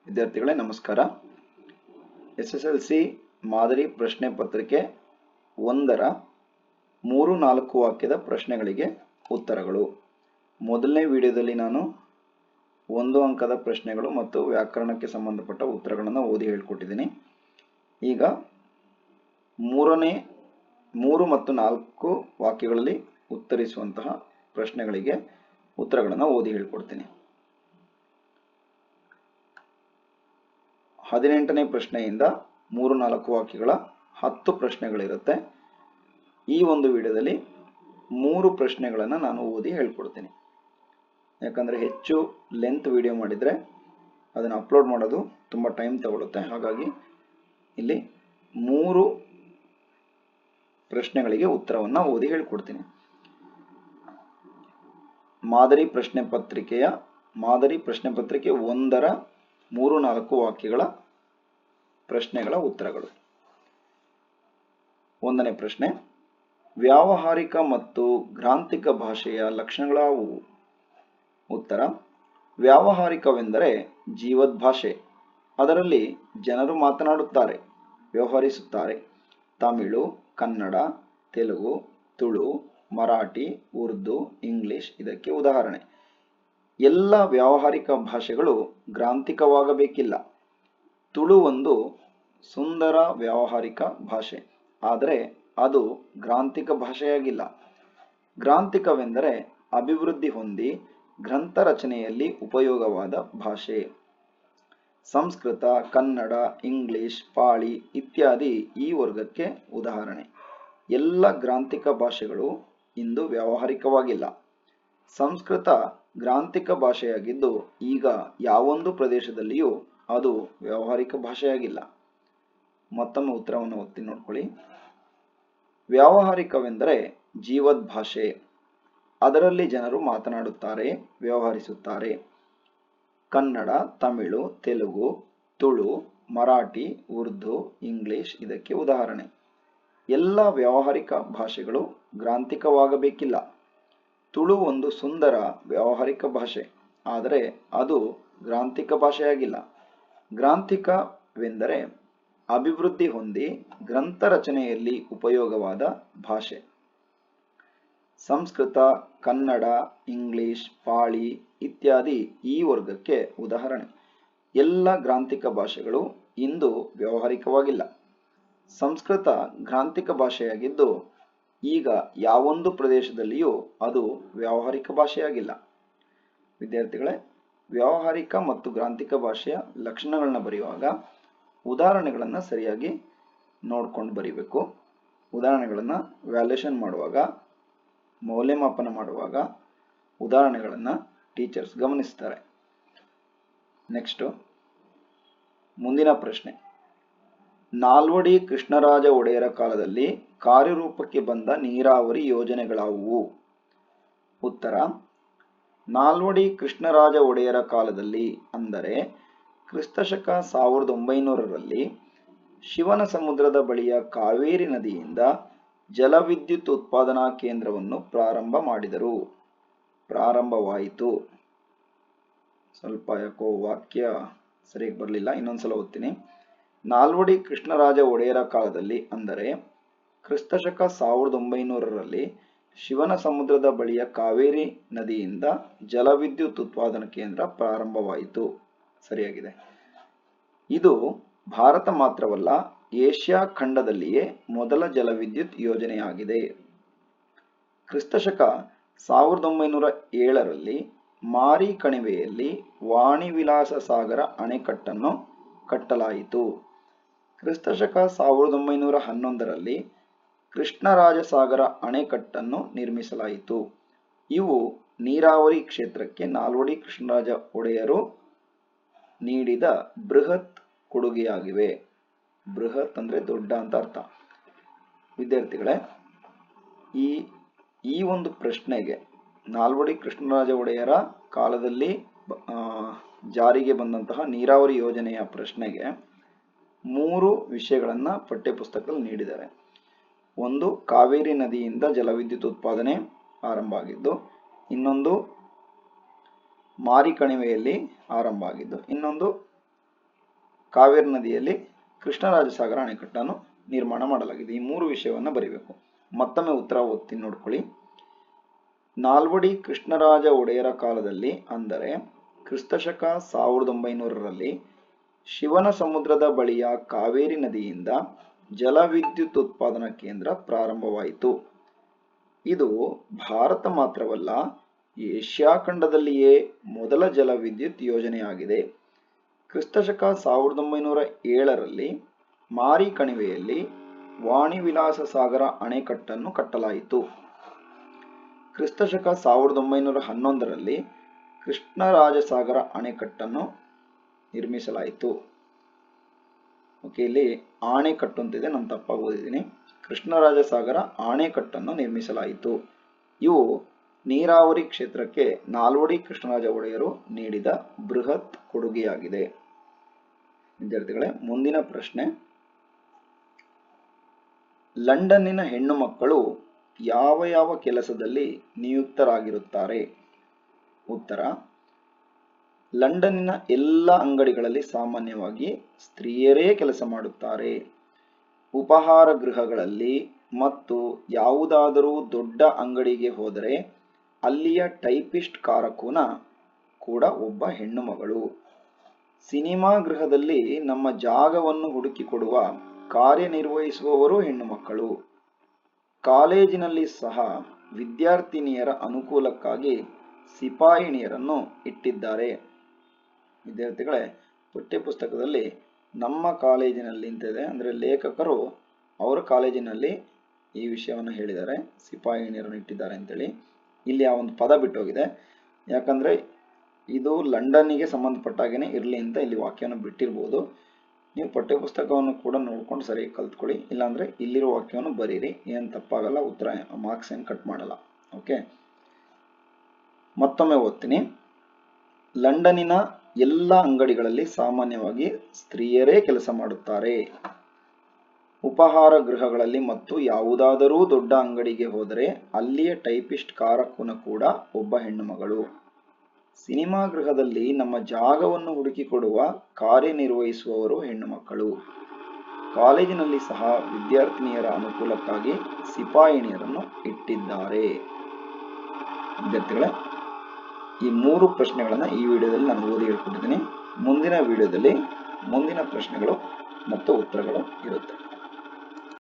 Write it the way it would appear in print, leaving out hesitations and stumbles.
ವಿದ್ಯಾರ್ಥಿಗಳೇ ನಮಸ್ಕಾರ. SSLC ಮಾದರಿ ಪ್ರಶ್ನೆ ಪತ್ರಿಕೆ 1ರ 3-4 ವಾಕ್ಯದ ಪ್ರಶ್ನೆಗಳಿಗೆ ಉತ್ತರಗಳು. ಮೊದಲನೇ ವಿಡಿಯೋದಲ್ಲಿ ನಾನು 1 ಅಂಕದ ಪ್ರಶ್ನೆಗಳು ಮತ್ತು ವ್ಯಾಕರಣಕ್ಕೆ ಸಂಬಂಧಪಟ್ಟ ಉತ್ತರಗಳನ್ನು ಓದಿ ಹೇಳಿಕೊಟ್ಟಿದ್ದೀನಿ. ಈಗ 3 ಮತ್ತು 4 ವಾಕ್ಯಗಳಲ್ಲಿ ಉತ್ತರಿಸುವಂತಹ ಪ್ರಶ್ನೆಗಳಿಗೆ ಉತ್ತರಗಳನ್ನು ಓದಿ ಹೇಳಿಕೊಡ್ತೀನಿ. 18ನೇ ಪ್ರಶ್ನೆಯಿಂದ 3-4 ವಾಕ್ಯಗಳ 10 ಪ್ರಶ್ನೆಗಳಿರುತ್ತೆ. ಈ ಒಂದು ವಿಡಿಯೋದಲ್ಲಿ 3 ಪ್ರಶ್ನೆಗಳನ್ನು ನಾನು ಓದಿ ಹೇಳ್ಕೊಡ್ತೀನಿ. ಯಾಕಂದರೆ ಹೆಚ್ಚು ಲೆಂತ್ ವಿಡಿಯೋ ಮಾಡಿದರೆ ಅದನ್ನು ಅಪ್ಲೋಡ್ ಮಾಡೋದು ತುಂಬ ಟೈಮ್ ತಗೊಳುತ್ತೆ. ಹಾಗಾಗಿ ಇಲ್ಲಿ 3 ಪ್ರಶ್ನೆಗಳಿಗೆ ಉತ್ತರವನ್ನು ಓದಿ ಹೇಳ್ಕೊಡ್ತೀನಿ. ಮಾದರಿ ಪ್ರಶ್ನೆ ಪತ್ರಿಕೆ 1ರ 3-4 ವಾಕ್ಯಗಳ ಪ್ರಶ್ನೆಗಳ ಉತ್ತರಗಳು. 1ನೇ ಪ್ರಶ್ನೆ, ವ್ಯಾವಹಾರಿಕ ಮತ್ತು ಗ್ರಾಂಥಿಕ ಭಾಷೆಯ ಲಕ್ಷಣಗಳಾವುವು? ಉತ್ತರ, ವ್ಯಾವಹಾರಿಕವೆಂದರೆ ಜೀವದ್ಭಾಷೆ. ಅದರಲ್ಲಿ ಜನರು ಮಾತನಾಡುತ್ತಾರೆ, ವ್ಯವಹರಿಸುತ್ತಾರೆ. ತಮಿಳು, ಕನ್ನಡ, ತೆಲುಗು, ತುಳು, ಮರಾಠಿ, ಉರ್ದು, ಇಂಗ್ಲಿಷ್ ಇದಕ್ಕೆ ಉದಾಹರಣೆ. ಎಲ್ಲ ವ್ಯಾವಹಾರಿಕ ಭಾಷೆಗಳು ಗ್ರಾಂಥಿಕವಾಗಬೇಕಿಲ್ಲ. ತುಳು ಒಂದು ಸುಂದರ ವ್ಯಾವಹಾರಿಕ ಭಾಷೆ, ಆದರೆ ಅದು ಗ್ರಾಂಥಿಕ ಭಾಷೆಯಾಗಿಲ್ಲ. ಗ್ರಾಂಥಿಕವೆಂದರೆ ಅಭಿವೃದ್ಧಿ ಹೊಂದಿ ಗ್ರಂಥ ರಚನೆಯಲ್ಲಿ ಉಪಯೋಗವಾದ ಭಾಷೆ. ಸಂಸ್ಕೃತ, ಕನ್ನಡ, ಇಂಗ್ಲಿಷ್, ಪಾಳಿ ಇತ್ಯಾದಿ ಈ ವರ್ಗಕ್ಕೆ ಉದಾಹರಣೆ. ಎಲ್ಲ ಗ್ರಾಂಥಿಕ ಭಾಷೆಗಳು ಇಂದು ವ್ಯಾವಹಾರಿಕವಾಗಿಲ್ಲ. ಸಂಸ್ಕೃತ ಗ್ರಾಂಥಿಕ ಭಾಷೆಯಾಗಿದ್ದು ಈಗ ಯಾವೊಂದು ಪ್ರದೇಶದಲ್ಲಿಯೂ ಅದು ವ್ಯಾವಹಾರಿಕ ಭಾಷೆಯಾಗಿಲ್ಲ. ಮತ್ತೊಮ್ಮೆ ಉತ್ತರವನ್ನು ಒತ್ತಿ ನೋಡ್ಕೊಳ್ಳಿ. ವ್ಯಾವಹಾರಿಕವೆಂದರೆ ಜೀವದ್ಭಾಷೆ. ಅದರಲ್ಲಿ ಜನರು ಮಾತನಾಡುತ್ತಾರೆ, ವ್ಯವಹರಿಸುತ್ತಾರೆ. ಕನ್ನಡ, ತಮಿಳು, ತೆಲುಗು, ತುಳು, ಮರಾಠಿ, ಉರ್ದು, ಇಂಗ್ಲಿಷ್ ಇದಕ್ಕೆ ಉದಾಹರಣೆ. ಎಲ್ಲ ವ್ಯಾವಹಾರಿಕ ಭಾಷೆಗಳು ಗ್ರಾಂಥಿಕವಾಗಬೇಕಿಲ್ಲ. ತುಳು ಒಂದು ಸುಂದರ ವ್ಯಾವಹಾರಿಕ ಭಾಷೆ, ಆದರೆ ಅದು ಗ್ರಾಂಥಿಕ ಭಾಷೆಯಾಗಿಲ್ಲ. ಗ್ರಾಂಥಿಕವೆಂದರೆ ಅಭಿವೃದ್ಧಿ ಹೊಂದಿ ಗ್ರಂಥ ರಚನೆಯಲ್ಲಿ ಉಪಯೋಗವಾದ ಭಾಷೆ. ಸಂಸ್ಕೃತ, ಕನ್ನಡ, ಇಂಗ್ಲಿಷ್, ಪಾಳಿ ಇತ್ಯಾದಿ ಈ ವರ್ಗಕ್ಕೆ ಉದಾಹರಣೆ. ಎಲ್ಲ ಗ್ರಾಂಥಿಕ ಭಾಷೆಗಳು ಇಂದು ವ್ಯಾವಹಾರಿಕವಾಗಿಲ್ಲ. ಸಂಸ್ಕೃತ ಗ್ರಾಂಥಿಕ ಭಾಷೆಯಾಗಿದ್ದು ಈಗ ಯಾವೊಂದು ಪ್ರದೇಶದಲ್ಲಿಯೂ ಅದು ವ್ಯಾವಹಾರಿಕ ಭಾಷೆಯಾಗಿಲ್ಲ. ವಿದ್ಯಾರ್ಥಿಗಳೇ, ವ್ಯಾವಹಾರಿಕ ಮತ್ತು ಗ್ರಾಂಥಿಕ ಭಾಷೆಯ ಲಕ್ಷಣಗಳನ್ನ ಬರೆಯುವಾಗ ಉದಾಹರಣೆಗಳನ್ನು ಸರಿಯಾಗಿ ನೋಡ್ಕೊಂಡು ಬರೀಬೇಕು. ಉದಾಹರಣೆಗಳನ್ನು ವ್ಯಾಲ್ಯೂಯೇಷನ್ ಮಾಡುವಾಗ, ಮೌಲ್ಯಮಾಪನ ಮಾಡುವಾಗ ಉದಾಹರಣೆಗಳನ್ನು ಟೀಚರ್ಸ್ ಗಮನಿಸ್ತಾರೆ. ನೆಕ್ಸ್ಟ್, ಮುಂದಿನ ಪ್ರಶ್ನೆ, ನಾಲ್ವಡಿ ಕೃಷ್ಣರಾಜ ಒಡೆಯರ ಕಾಲದಲ್ಲಿ ಕಾರ್ಯರೂಪಕ್ಕೆ ಬಂದ ನೀರಾವರಿ ಯೋಜನೆಗಳಾವುವು? ಉತ್ತರ, ನಾಲ್ವಡಿ ಕೃಷ್ಣರಾಜ ಒಡೆಯರ ಕಾಲದಲ್ಲಿ ಅಂದರೆ ಕ್ರಿಸ್ತಶಕ 1900ರಲ್ಲಿ ಶಿವನ ಸಮುದ್ರದ ಬಳಿಯ ಕಾವೇರಿ ನದಿಯಿಂದ ಜಲವಿದ್ಯುತ್ ಉತ್ಪಾದನಾ ಕೇಂದ್ರವನ್ನು ಪ್ರಾರಂಭವಾಯಿತು. ಸ್ವಲ್ಪ ಯಾಕೋ ವಾಕ್ಯ ಸರಿಯಾಗಿ ಬರಲಿಲ್ಲ, ಇನ್ನೊಂದ್ಸಲ ಓದ್ತೀನಿ. ನಾಲ್ವಡಿ ಕೃಷ್ಣರಾಜ ಒಡೆಯರ ಕಾಲದಲ್ಲಿ ಅಂದರೆ ಕ್ರಿಸ್ತಶಕ 1900ರಲ್ಲಿ ಶಿವನ ಸಮುದ್ರದ ಬಳಿಯ ಕಾವೇರಿ ನದಿಯಿಂದ ಜಲವಿದ್ಯುತ್ ಉತ್ಪಾದನಾ ಕೇಂದ್ರ ಪ್ರಾರಂಭವಾಯಿತು. ಸರಿಯಾಗಿದೆ. ಇದು ಭಾರತ ಮಾತ್ರವಲ್ಲ, ಏಷ್ಯಾ ಖಂಡದಲ್ಲಿಯೇ ಮೊದಲ ಜಲವಿದ್ಯುತ್ ಯೋಜನೆಯಾಗಿದೆ. ಕ್ರಿಸ್ತಶಕ 1907ರಲ್ಲಿ ಮಾರಿ ಕಣಿವೆಯಲ್ಲಿ ವಾಣಿವಿಲಾಸ ಸಾಗರ ಅಣೆಕಟ್ಟನ್ನು ಕಟ್ಟಲಾಯಿತು. ಕ್ರಿಸ್ತಶಕ 1911ರಲ್ಲಿ ಕೃಷ್ಣರಾಜಸಾಗರ ಅಣೆಕಟ್ಟನ್ನು ನಿರ್ಮಿಸಲಾಯಿತು. ಇವು ನೀರಾವರಿ ಕ್ಷೇತ್ರಕ್ಕೆ ನಾಲ್ವಡಿ ಕೃಷ್ಣರಾಜ ಒಡೆಯರು ನೀಡಿದ ಬೃಹತ್ ಕೊಡುಗೆಯಾಗಿವೆ. ಬೃಹತ್ ಅಂದರೆ ದೊಡ್ಡ ಅಂತ ಅರ್ಥ. ವಿದ್ಯಾರ್ಥಿಗಳೇ, ಈ ಒಂದು ಪ್ರಶ್ನೆಗೆ ನಾಲ್ವಡಿ ಕೃಷ್ಣರಾಜ ಒಡೆಯರ ಕಾಲದಲ್ಲಿ ಜಾರಿಗೆ ಬಂದಂತಹ ನೀರಾವರಿ ಯೋಜನೆಯ ಪ್ರಶ್ನೆಗೆ 3 ವಿಷಯಗಳನ್ನು ಪಠ್ಯಪುಸ್ತಕದಲ್ಲಿ ನೀಡಿದ್ದಾರೆ. ಒಂದು, ಕಾವೇರಿ ನದಿಯಿಂದ ಜಲವಿದ್ಯುತ್ ಉತ್ಪಾದನೆ ಆರಂಭ ಆಗಿದ್ದು. ಇನ್ನೊಂದು, ಮಾರಿ ಕಣಿವೆಯಲ್ಲಿ ಆರಂಭ ಆಗಿದ್ದು. ಇನ್ನೊಂದು, ಕಾವೇರಿ ನದಿಯಲ್ಲಿ ಕೃಷ್ಣರಾಜಸಾಗರ ಅಣೆಕಟ್ಟನ್ನು ನಿರ್ಮಾಣ ಮಾಡಲಾಗಿದೆ. ಈ 3 ವಿಷಯವನ್ನು ಬರೀಬೇಕು. ಮತ್ತೊಮ್ಮೆ ಉತ್ತರ ಓದ್ತೀನಿ ನೋಡ್ಕೊಳ್ಳಿ. ನಾಲ್ವಡಿ ಕೃಷ್ಣರಾಜ ಒಡೆಯರ ಕಾಲದಲ್ಲಿ ಅಂದರೆ ಕ್ರಿಸ್ತಶಕ 1900ರಲ್ಲಿ ಶಿವನ ಸಮುದ್ರದ ಬಳಿಯ ಕಾವೇರಿ ನದಿಯಿಂದ ಜಲವಿದ್ಯುತ್ ಉತ್ಪಾದನಾ ಕೇಂದ್ರ ಪ್ರಾರಂಭವಾಯಿತು. ಇದು ಭಾರತ ಮಾತ್ರವಲ್ಲ, ಏಷ್ಯಾ ಖಂಡದಲ್ಲಿಯೇ ಮೊದಲ ಜಲವಿದ್ಯುತ್ ಯೋಜನೆಯಾಗಿದೆ. ಕ್ರಿಸ್ತಶಕ 1907ರಲ್ಲಿ ಮಾರಿ ಕಣಿವೆಯಲ್ಲಿ ವಾಣಿ ವಿಲಾಸ ಸಾಗರ ಅಣೆಕಟ್ಟನ್ನು ಕಟ್ಟಲಾಯಿತು. ಕ್ರಿಸ್ತಶಕ 1911ರಲ್ಲಿ ಕೃಷ್ಣರಾಜಸಾಗರ ಅಣೆಕಟ್ಟನ್ನು ನಿರ್ಮಿಸಲಾಯಿತು. ಓಕೆ, ಇಲ್ಲಿ ಆಣೆಕಟ್ಟು ಅಂತಿದೆ, ನಾನು ತಪ್ಪಾಗಿ ಓದಿದ್ದೀನಿ. ಕೃಷ್ಣರಾಜಸಾಗರ ಅಣೆಕಟ್ಟನ್ನು ನಿರ್ಮಿಸಲಾಯಿತು. ಇವು ನೀರಾವರಿ ಕ್ಷೇತ್ರಕ್ಕೆ ನಾಲ್ವಡಿ ಕೃಷ್ಣರಾಜ ಒಡೆಯರು ನೀಡಿದ ಬೃಹತ್ ಕೊಡುಗೆಯಾಗಿದೆ. ವಿದ್ಯಾರ್ಥಿಗಳೇ, ಮುಂದಿನ ಪ್ರಶ್ನೆ, ಲಂಡನ್ನಿನ ಹೆಣ್ಣು ಮಕ್ಕಳು ಯಾವ ಯಾವ ಕೆಲಸದಲ್ಲಿ ನಿಯುಕ್ತರಾಗಿರುತ್ತಾರೆ? ಉತ್ತರ: ಲಂಡನ್ನಿನ ಎಲ್ಲ ಅಂಗಡಿಗಳಲ್ಲಿ ಸಾಮಾನ್ಯವಾಗಿ ಸ್ತ್ರೀಯರೇ ಕೆಲಸ ಮಾಡುತ್ತಾರೆ. ಉಪಹಾರ ಗೃಹಗಳಲ್ಲಿ ಮತ್ತು ಯಾವುದಾದರೂ ದೊಡ್ಡ ಅಂಗಡಿಗೆ ಹೋದರೆ ಅಲ್ಲಿಯ ಟೈಪಿಸ್ಟ್ ಕಾರಕೂನ ಕೂಡ ಒಬ್ಬ ಹೆಣ್ಣು ಮಗಳು. ಸಿನಿಮಾ ಗೃಹದಲ್ಲಿ ನಮ್ಮ ಜಾಗವನ್ನು ಹುಡುಕಿಕೊಡುವ ಕಾರ್ಯನಿರ್ವಹಿಸುವವರು ಹೆಣ್ಣು ಮಕ್ಕಳು. ಕಾಲೇಜಿನಲ್ಲಿ ಸಹ ವಿದ್ಯಾರ್ಥಿನಿಯರ ಅನುಕೂಲಕ್ಕಾಗಿ ಸಿಪಾಯಿಣಿಯರನ್ನು ಇಟ್ಟಿದ್ದಾರೆ. ವಿದ್ಯಾರ್ಥಿಗಳೇ, ಪಠ್ಯಪುಸ್ತಕದಲ್ಲಿ ನಮ್ಮ ಕಾಲೇಜಿನಲ್ಲಿ ಇಂತಿದೆ, ಅಂದರೆ ಲೇಖಕರು ಅವರ ಕಾಲೇಜಿನಲ್ಲಿ ಈ ವಿಷಯವನ್ನು ಹೇಳಿದ್ದಾರೆ, ಸಿಪಾಯಿಣಿಯರನ್ನು ಇಟ್ಟಿದ್ದಾರೆ ಅಂತೇಳಿ. ಇಲ್ಲಿ ಆ ಒಂದು ಪದ ಬಿಟ್ಟೋಗಿದೆ, ಯಾಕಂದರೆ ಇದು ಲಂಡನ್ನಿಗೆ ಸಂಬಂಧಪಟ್ಟಾಗೇನೆ ಇರಲಿ ಅಂತ ಇಲ್ಲಿ ವಾಕ್ಯವನ್ನು ಬಿಟ್ಟಿರ್ಬೋದು. ನೀವು ಪಠ್ಯಪುಸ್ತಕವನ್ನು ಕೂಡ ನೋಡ್ಕೊಂಡು ಸರಿಯಾಗಿ ಕಲ್ತ್ಕೊಳ್ಳಿ, ಇಲ್ಲಾಂದರೆ ಇಲ್ಲಿರೋ ವಾಕ್ಯವನ್ನು ಬರೀರಿ, ಏನು ತಪ್ಪಾಗಲ್ಲ, ಉತ್ತರ ಮಾರ್ಕ್ಸ್ ಏನು ಕಟ್ ಮಾಡಲ್ಲ. ಓಕೆ, ಮತ್ತೊಮ್ಮೆ ಓದ್ತೀನಿ. ಲಂಡನ್ನಿನ ಎಲ್ಲ ಅಂಗಡಿಗಳಲ್ಲಿ ಸಾಮಾನ್ಯವಾಗಿ ಸ್ತ್ರೀಯರೇ ಕೆಲಸ ಮಾಡುತ್ತಾರೆ. ಉಪಹಾರ ಗೃಹಗಳಲ್ಲಿ ಮತ್ತು ಯಾವುದಾದರೂ ದೊಡ್ಡ ಅಂಗಡಿಗೆ ಹೋದರೆ ಅಲ್ಲಿಯ ಟೈಪಿಸ್ಟ್ ಕಾರಕೂನ ಕೂಡ ಒಬ್ಬ ಹೆಣ್ಣು ಮಗಳು. ಸಿನಿಮಾ ಗೃಹದಲ್ಲಿ ನಮ್ಮ ಜಾಗವನ್ನು ಹುಡುಕಿಕೊಡುವ ಕಾರ್ಯನಿರ್ವಹಿಸುವವರು ಹೆಣ್ಣು ಮಕ್ಕಳು. ಕಾಲೇಜಿನಲ್ಲಿ ಸಹ ವಿದ್ಯಾರ್ಥಿನಿಯರ ಅನುಕೂಲಕ್ಕಾಗಿ ಸಿಪಾಯಿಣಿಯರನ್ನು ಇಟ್ಟಿದ್ದಾರೆ. ವಿದ್ಯಾರ್ಥಿಗಳೇ, ಈ 3 ಪ್ರಶ್ನೆಗಳನ್ನು ಈ ವಿಡಿಯೋದಲ್ಲಿ ನಾನು ಓದಿ ಹೇಳ್ಕೊಟ್ಟಿದ್ದೀನಿ. ಮುಂದಿನ ವಿಡಿಯೋದಲ್ಲಿ ಮುಂದಿನ ಪ್ರಶ್ನೆಗಳು ಮತ್ತು ಉತ್ತರಗಳು ಇರುತ್ತೆ.